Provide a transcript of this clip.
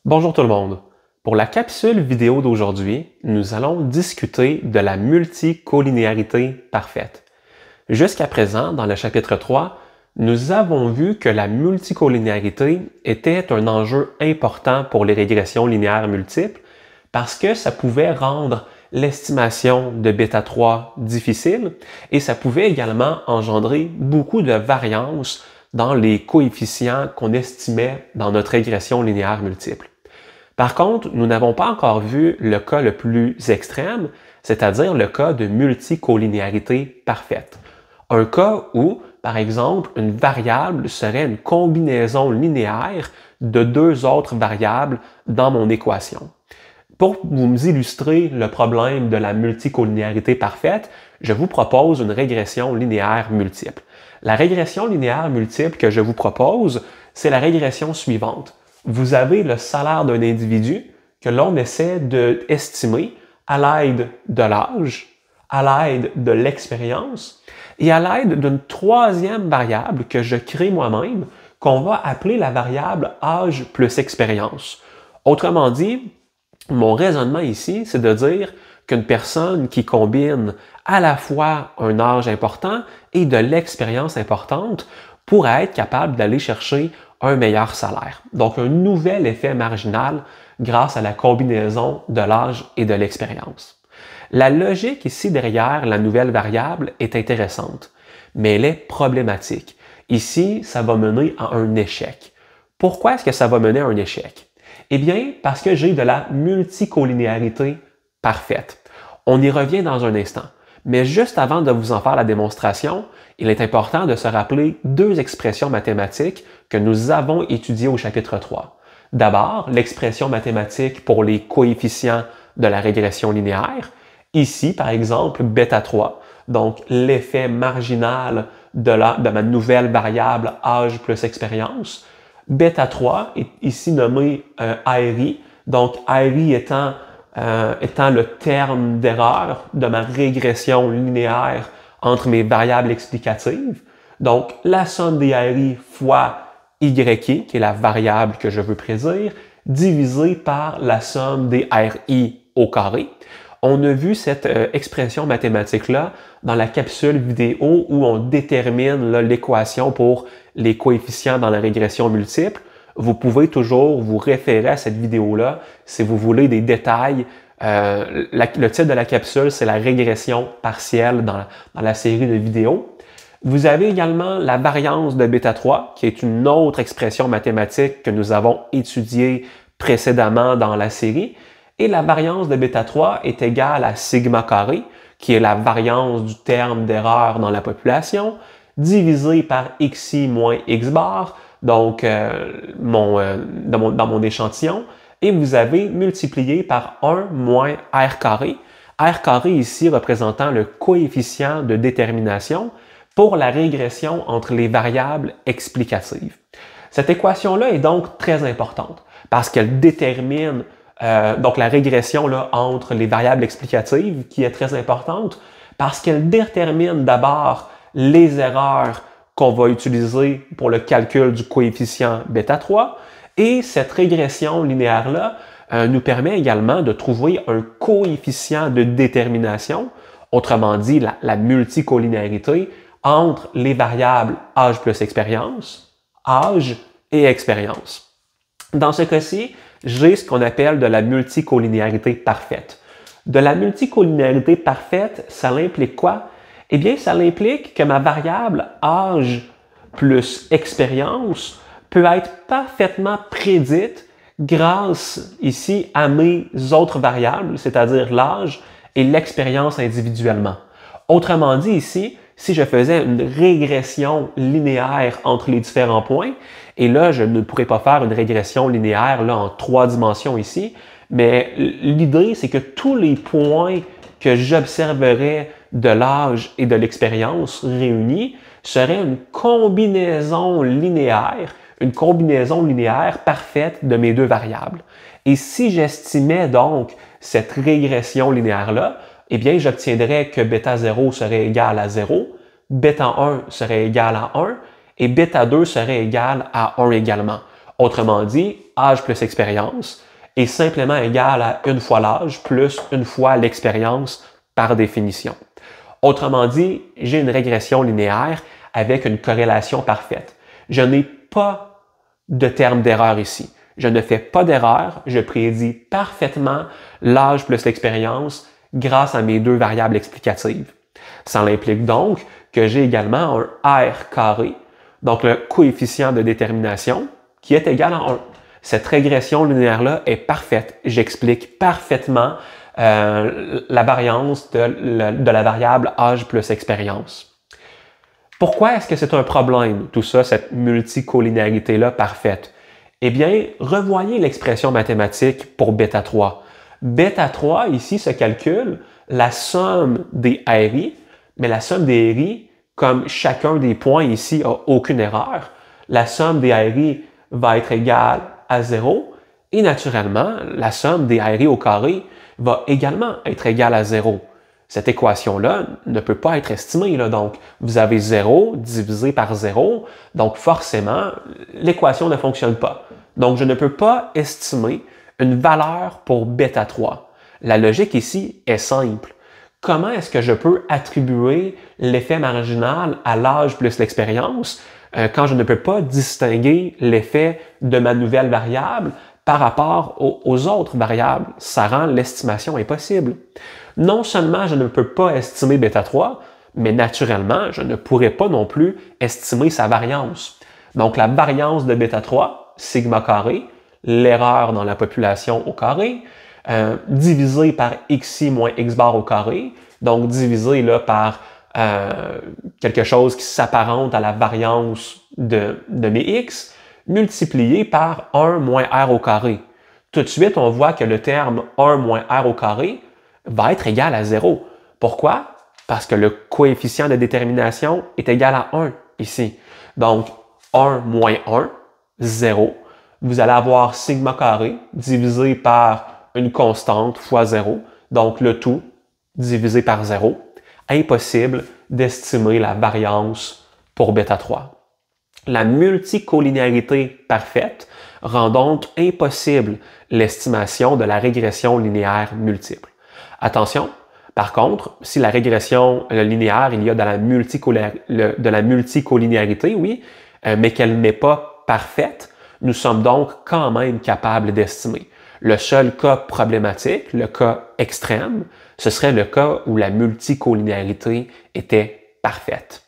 Bonjour tout le monde. Pour la capsule vidéo d'aujourd'hui, nous allons discuter de la multicollinéarité parfaite. Jusqu'à présent, dans le chapitre 3, nous avons vu que la multicollinéarité était un enjeu important pour les régressions linéaires multiples parce que ça pouvait rendre l'estimation de bêta 3 difficile et ça pouvait également engendrer beaucoup de variances dans les coefficients qu'on estimait dans notre régression linéaire multiple. Par contre, nous n'avons pas encore vu le cas le plus extrême, c'est-à-dire le cas de multicollinéarité parfaite. Un cas où, par exemple, une variable serait une combinaison linéaire de deux autres variables dans mon équation. Pour vous illustrer le problème de la multicollinéarité parfaite, je vous propose une régression linéaire multiple. La régression linéaire multiple que je vous propose, c'est la régression suivante. Vous avez le salaire d'un individu que l'on essaie d'estimer à l'aide de l'âge, à l'aide de l'expérience et à l'aide d'une troisième variable que je crée moi-même qu'on va appeler la variable âge plus expérience. Autrement dit, mon raisonnement ici, c'est de dire qu'une personne qui combine à la fois un âge important et de l'expérience importante pourrait être capable d'aller chercher un meilleur salaire. Donc, un nouvel effet marginal grâce à la combinaison de l'âge et de l'expérience. La logique ici derrière la nouvelle variable est intéressante, mais elle est problématique. Ici, ça va mener à un échec. Pourquoi est-ce que ça va mener à un échec? Eh bien, parce que j'ai de la multicollinéarité parfaite. On y revient dans un instant. Mais juste avant de vous en faire la démonstration, il est important de se rappeler deux expressions mathématiques que nous avons étudiées au chapitre 3. D'abord, l'expression mathématique pour les coefficients de la régression linéaire. Ici, par exemple, bêta 3, donc l'effet marginal de ma nouvelle variable âge plus expérience. Bêta 3 est ici nommé ARI, donc ARI étant le terme d'erreur de ma régression linéaire entre mes variables explicatives. Donc, la somme des ARI fois YI, qui est la variable que je veux prédire, divisée par la somme des RI au carré. On a vu cette expression mathématique-là dans la capsule vidéo où on détermine l'équation pour les coefficients dans la régression multiple. Vous pouvez toujours vous référer à cette vidéo-là si vous voulez des détails. Le titre de la capsule, c'est la régression partielle dans la série de vidéos. Vous avez également la variance de bêta 3, qui est une autre expression mathématique que nous avons étudiée précédemment dans la série. Et la variance de bêta 3 est égale à sigma carré, qui est la variance du terme d'erreur dans la population, divisé par xi moins x bar, donc dans mon échantillon, et vous avez multiplié par 1 moins r carré. R carré ici représentant le coefficient de détermination pour la régression entre les variables explicatives. Cette équation-là est donc très importante parce qu'elle détermine donc la régression là, entre les variables explicatives qui est très importante parce qu'elle détermine d'abord les erreurs qu'on va utiliser pour le calcul du coefficient bêta 3 et cette régression linéaire-là nous permet également de trouver un coefficient de détermination, autrement dit la multicollinéarité entre les variables âge plus expérience, âge et expérience. Dans ce cas-ci, j'ai ce qu'on appelle de la multicollinéarité parfaite. De la multicollinéarité parfaite, ça implique quoi? Eh bien, ça implique que ma variable âge plus expérience peut être parfaitement prédite grâce ici à mes autres variables, c'est-à-dire l'âge et l'expérience individuellement. Autrement dit ici, si je faisais une régression linéaire entre les différents points, et là, je ne pourrais pas faire une régression linéaire là, en 3 dimensions ici, mais l'idée, c'est que tous les points que j'observerais de l'âge et de l'expérience réunis seraient une combinaison linéaire parfaite de mes deux variables. Et si j'estimais donc cette régression linéaire-là, eh bien, j'obtiendrais que bêta 0 serait égal à 0, bêta 1 serait égal à 1 et bêta 2 serait égal à 1 également. Autrement dit, âge plus expérience est simplement égal à 1 fois l'âge plus 1 fois l'expérience par définition. Autrement dit, j'ai une régression linéaire avec une corrélation parfaite. Je n'ai pas de terme d'erreur ici. Je ne fais pas d'erreur, je prédis parfaitement l'âge plus l'expérience grâce à mes deux variables explicatives. Ça implique donc que j'ai également un R carré, donc le coefficient de détermination, qui est égal à 1. Cette régression linéaire-là est parfaite. J'explique parfaitement la variance de la variable âge plus expérience. Pourquoi est-ce que c'est un problème, tout ça, cette multicollinéarité-là parfaite? Eh bien, revoyez l'expression mathématique pour bêta 3. Bêta 3, ici, se calcule la somme des RI, mais la somme des RI, comme chacun des points ici n'a aucune erreur, la somme des RI va être égale à 0 et naturellement, la somme des RI au carré va également être égale à 0. Cette équation-là ne peut pas être estimée. Donc, vous avez 0 divisé par 0, donc forcément, l'équation ne fonctionne pas. Donc, je ne peux pas estimer une valeur pour bêta 3. La logique ici est simple. Comment est-ce que je peux attribuer l'effet marginal à l'âge plus l'expérience quand je ne peux pas distinguer l'effet de ma nouvelle variable par rapport aux autres variables? Ça rend l'estimation impossible. Non seulement je ne peux pas estimer bêta 3, mais naturellement, je ne pourrais pas non plus estimer sa variance. Donc, la variance de bêta 3, sigma carré, l'erreur dans la population au carré, divisé par xi moins x bar au carré, donc divisé là, par quelque chose qui s'apparente à la variance de mes x, multiplié par 1 moins r au carré. Tout de suite, on voit que le terme 1 moins r au carré va être égal à 0. Pourquoi? Parce que le coefficient de détermination est égal à 1 ici. Donc, 1 moins 1, 0. Vous allez avoir sigma carré divisé par une constante fois 0. Donc, le tout divisé par 0. Impossible d'estimer la variance pour bêta 3. La multicollinéarité parfaite rend donc impossible l'estimation de la régression linéaire multiple. Attention, par contre, si la régression linéaire, il y a de la multicollinéarité, oui, mais qu'elle n'est pas parfaite, nous sommes donc quand même capables d'estimer. Le seul cas problématique, le cas extrême, ce serait le cas où la multicollinéarité était parfaite.